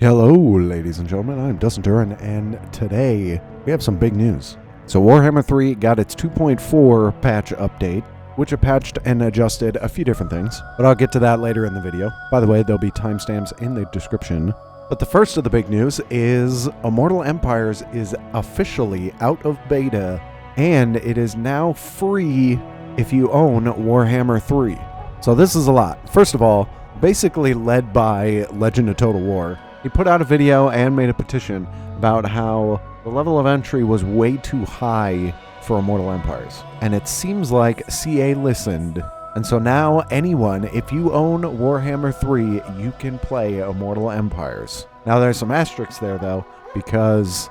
Hello, ladies and gentlemen, I'm Dustin Duran, and today we have some big news. So Warhammer 3 got its 2.4 patch update, which it patched and adjusted a few different things, but I'll get to that later in the video. By the way, there'll be timestamps in the description. But the first of the big news is Immortal Empires is officially out of beta, and it is now free if you own Warhammer 3. So this is a lot. First of all, basically led by Legend of Total War, he put out a video and made a petition about how the level of entry was way too high for Immortal Empires. And it seems like CA listened. And so now anyone, if you own Warhammer 3, you can play Immortal Empires. Now there's some asterisks there though, because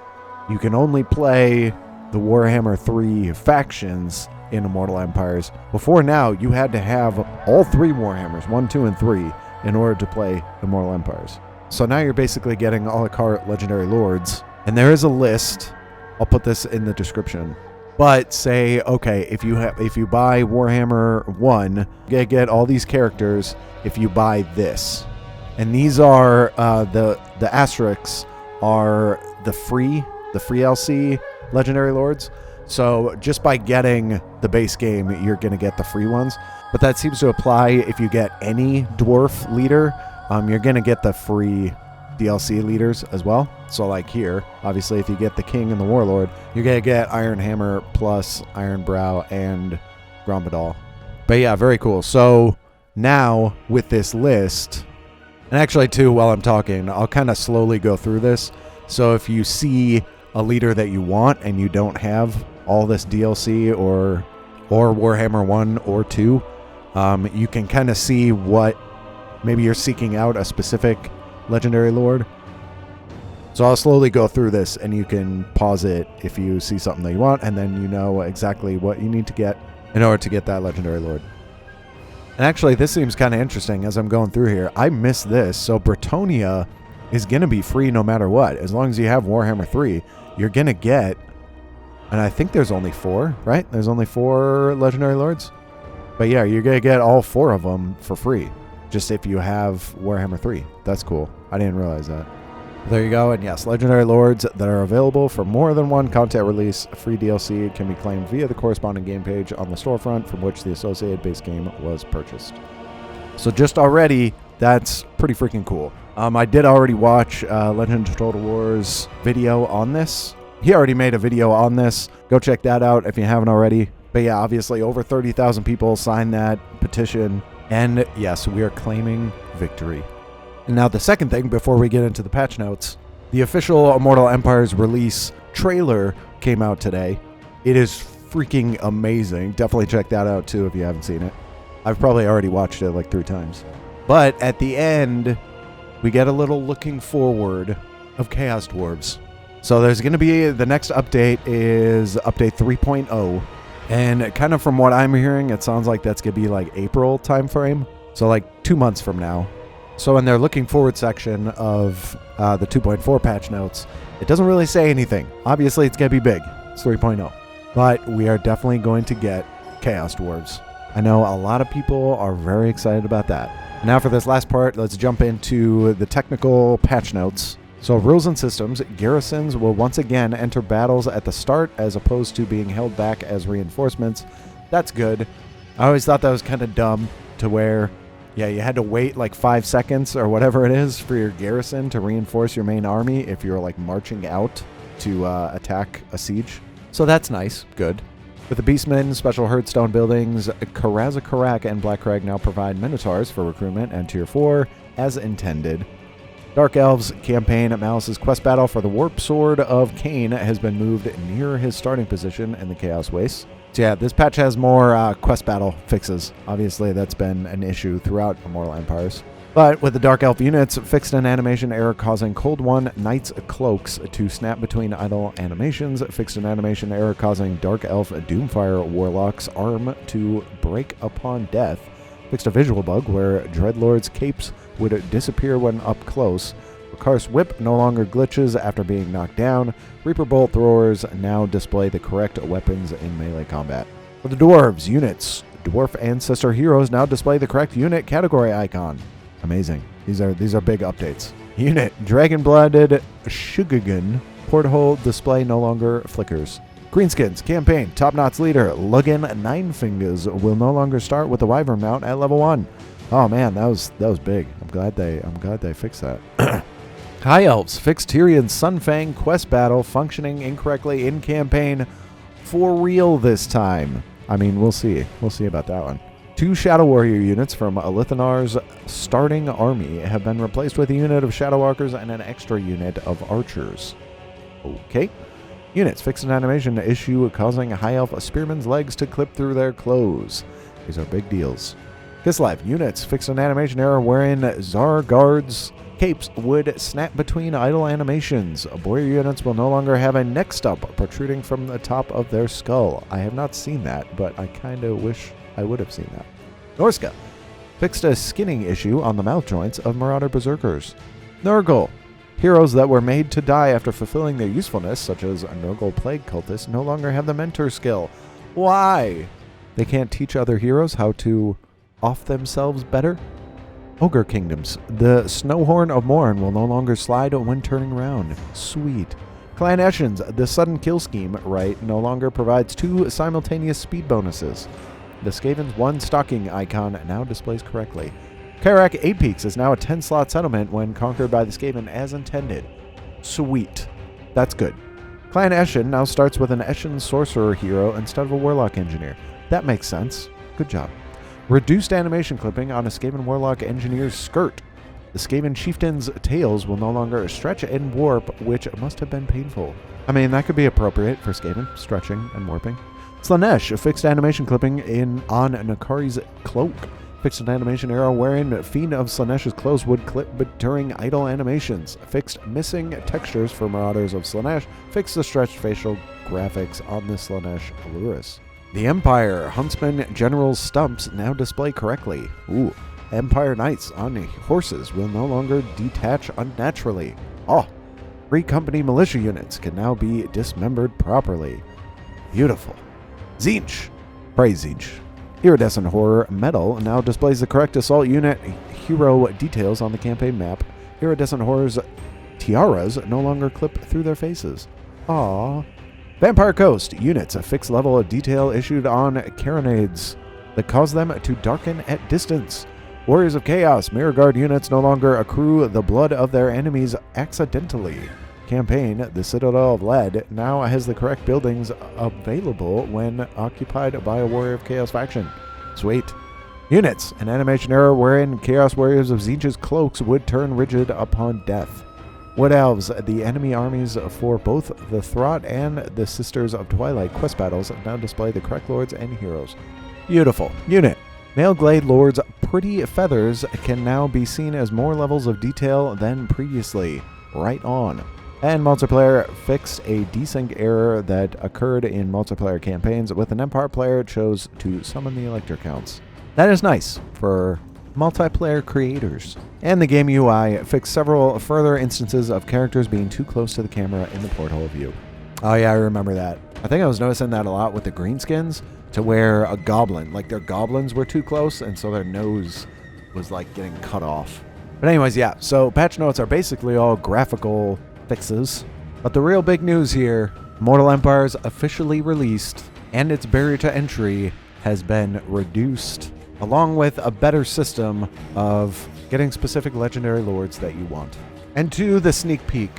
you can only play the Warhammer 3 factions in Immortal Empires. Before now, you had to have all three Warhammers, 1, 2, and 3, in order to play Immortal Empires. So now you're basically getting a la carte Legendary Lords. And there is a list. I'll put this in the description. But say, okay, if you buy Warhammer 1, you get all these characters if you buy this. And these are the asterisks are the free LC Legendary Lords. So just by getting the base game, you're going to get the free ones. But that seems to apply if you get any Dwarf leader. You're going to get the free DLC leaders as well. So like here, obviously if you get the King and the Warlord, you're going to get Iron Hammer plus Iron Brow and Grombadal. But yeah, very cool. So now with this list, and actually too, while I'm talking, I'll kind of slowly go through this. So if you see a leader that you want and you don't have all this DLC or Warhammer 1 or 2, you can kind of see what maybe you're seeking out a specific Legendary Lord. So I'll slowly go through this and you can pause it if you see something that you want, and then you know exactly what you need to get in order to get that Legendary Lord. And actually this seems kind of interesting as I'm going through here. I missed this. So Bretonia is going to be free no matter what. As long as you have Warhammer 3, you're going to get, and I think there's only 4, right? There's only 4 Legendary Lords. But yeah, you're going to get all 4 of them for free, just if you have Warhammer 3. That's cool. I didn't realize that. There you go. And yes, Legendary Lords that are available for more than one content release, free DLC can be claimed via the corresponding game page on the storefront from which the associated base game was purchased. So just already, that's pretty freaking cool. I did already watch Legend of Total War's video on this. He already made a video on this. Go check that out if you haven't already. But yeah, obviously over 30,000 people signed that petition. And yes, we are claiming victory. And now the second thing before we get into the patch notes, the official Immortal Empires release trailer came out today. It is freaking amazing. Definitely check that out too if you haven't seen it. I've probably already watched it like 3 times. But at the end, we get a little looking forward of Chaos Dwarves. So there's going to be, the next update is update 3.0. And kind of from what I'm hearing, it sounds like that's going to be like April time frame. So like 2 months from now. So in their looking forward section of the 2.4 patch notes, it doesn't really say anything. Obviously, it's going to be big. It's 3.0. But we are definitely going to get Chaos Dwarves. I know a lot of people are very excited about that. Now for this last part, let's jump into the technical patch notes. So rules and systems, garrisons will once again enter battles at the start as opposed to being held back as reinforcements. That's good. I always thought that was kind of dumb to where, yeah, you had to wait like 5 seconds or whatever it is for your garrison to reinforce your main army if you're like marching out to attack a siege. So that's nice. Good. With the Beastmen, Special Herdstone buildings, Karazakarak and Blackcrag now provide Minotaurs for recruitment and Tier 4 as intended. Dark Elves campaign at Malice's quest battle for the Warp Sword of Cain has been moved near his starting position in the Chaos Wastes. So yeah, this patch has more quest battle fixes. Obviously, that's been an issue throughout Immortal Empires. But with the Dark Elf units, fixed an animation error causing Cold One Knight's Cloaks to snap between idle animations, fixed an animation error causing Dark Elf Doomfire Warlock's arm to break upon death, fixed a visual bug where Dreadlord's capes would disappear when up close. Kar's whip no longer glitches after being knocked down. Reaper bolt throwers now display the correct weapons in melee combat. For the Dwarves units, Dwarf Ancestor heroes now display the correct unit category icon. Amazing. These are big updates. Unit, Dragon-Blooded Shugagun. Porthole display no longer flickers. Greenskins, campaign, Top Knot's leader, Lugan Ninefingers will no longer start with the Wyvern mount at level 1. Oh man, that was big. I'm glad they fixed that. High Elves, fixed Tyrion's Sunfang quest battle functioning incorrectly in campaign for real this time. I mean, we'll see. We'll see about that one. 2 Shadow Warrior units from Elithanar's starting army have been replaced with a unit of Shadow Walkers and an extra unit of Archers. Okay. Units, fixed an animation issue causing High Elf Spearman's legs to clip through their clothes. These are big deals. Kislev, units, fixed an animation error wherein Zargard's capes would snap between idle animations. Warrior units will no longer have a neck stump protruding from the top of their skull. I have not seen that, but I kind of wish I would have seen that. Norska, fixed a skinning issue on the mouth joints of Marauder Berserkers. Nurgle, heroes that were made to die after fulfilling their usefulness, such as Nurgle Plague Cultists, no longer have the mentor skill. Why? They can't teach other heroes how to off themselves better? Ogre Kingdoms. The Snowhorn of Morn will no longer slide when turning around. Sweet. Clan Eshens. The sudden kill scheme right no longer provides 2 simultaneous speed bonuses. The Skaven's 1 stocking icon now displays correctly. Karak 8 Peaks is now a 10-slot settlement when conquered by the Skaven as intended. Sweet. That's good. Clan Eshen now starts with an Eshen Sorcerer hero instead of a Warlock Engineer. That makes sense. Good job. Reduced animation clipping on a Skaven Warlock Engineer's skirt. The Skaven Chieftain's tails will no longer stretch and warp, which must have been painful. I mean, that could be appropriate for Skaven, stretching and warping. Slanesh, fixed animation clipping on Nakari's cloak. Fixed an animation error wherein Fiend of Slanesh's clothes would clip but during idle animations. Fixed missing textures for Marauders of Slanesh. Fixed the stretched facial graphics on the Slanesh Aluris. The Empire Huntsman General's stumps now display correctly. Ooh. Empire Knights on horses will no longer detach unnaturally. Oh. 3 company militia units can now be dismembered properly. Beautiful. Tzeentch. Praise Tzeentch. Iridescent Horror Metal now displays the correct assault unit hero details on the campaign map. Iridescent Horror's tiaras no longer clip through their faces. Aww. Vampire Coast units, a fixed level of detail issued on carronades that cause them to darken at distance. Warriors of Chaos Mirror Guard units no longer accrue the blood of their enemies accidentally. Campaign, the Citadel of Lead, now has the correct buildings available when occupied by a Warrior of Chaos faction. Sweet. Units, an animation error wherein Chaos Warriors of Tzeentch's cloaks would turn rigid upon death. Wood Elves, the enemy armies for both the Throt and the Sisters of Twilight quest battles now display the correct lords and heroes. Beautiful. Unit. Male Glade Lord's pretty feathers can now be seen as more levels of detail than previously. Right on. And multiplayer fixed a desync error that occurred in multiplayer campaigns with an Empire player chose to summon the Elector counts. That is nice for multiplayer creators. And the game UI fixed several further instances of characters being too close to the camera in the porthole view. Oh yeah, I remember that. I think I was noticing that a lot with the greenskins, to where a goblin, like their goblins were too close, and so their nose was like getting cut off. But anyways, yeah, so patch notes are basically all graphical fixes. But the real big news here, Immortal Empires officially released, and its barrier to entry has been reduced, along with a better system of getting specific legendary lords that you want. And to the sneak peek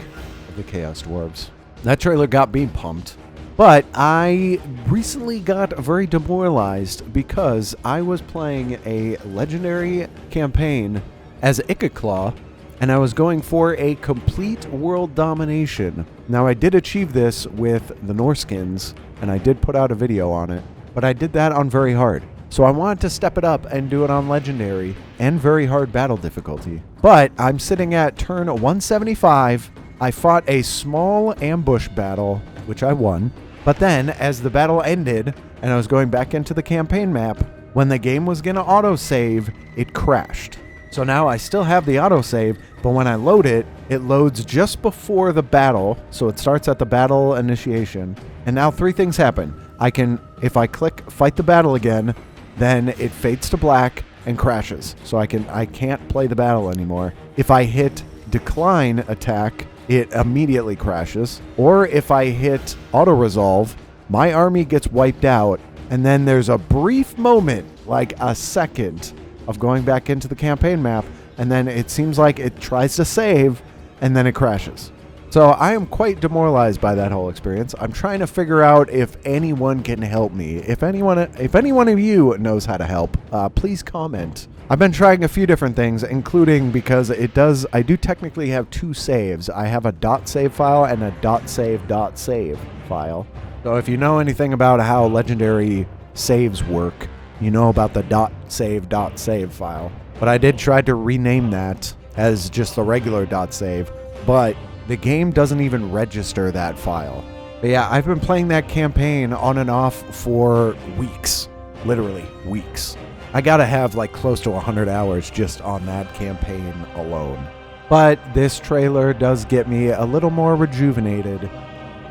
of the Chaos Dwarves. That trailer got me pumped, but I recently got very demoralized because I was playing a legendary campaign as Ikaclaw, and I was going for a complete world domination. Now, I did achieve this with the Norskins, and I did put out a video on it, but I did that on very hard. So I wanted to step it up and do it on legendary and very hard battle difficulty. But I'm sitting at turn 175. I fought a small ambush battle, which I won. But then, as the battle ended, and I was going back into the campaign map, when the game was going to autosave, it crashed. So now I still have the autosave, but when I load it, it loads just before the battle, so it starts at the battle initiation. And now 3 things happen. If I click fight the battle again, then it fades to black and crashes. So I can't play the battle anymore. If I hit decline attack, it immediately crashes. Or if I hit auto-resolve, my army gets wiped out, and then there's a brief moment, like a second, of going back into the campaign map, and then it seems like it tries to save, and then it crashes. So I am quite demoralized by that whole experience. I'm trying to figure out if anyone can help me. If any one of you knows how to help, please comment. I've been trying a few different things, including because I do technically have 2 saves. I have a .save file and a .save file. So if you know anything about how legendary saves work, you know about the .save file. But I did try to rename that as just the regular .save, but the game doesn't even register that file. But yeah, I've been playing that campaign on and off for weeks. Literally weeks. I gotta have like close to 100 hours just on that campaign alone. But this trailer does get me a little more rejuvenated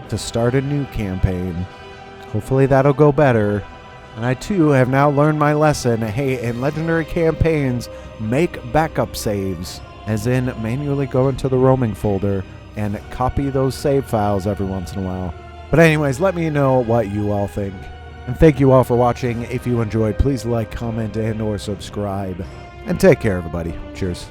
to start a new campaign. Hopefully that'll go better. And I too have now learned my lesson. Hey, in legendary campaigns, make backup saves. As in, manually go into the roaming folder and copy those save files every once in a while. But anyways, let me know what you all think. And thank you all for watching. If you enjoyed, please like, comment, and or subscribe. And take care, everybody. Cheers.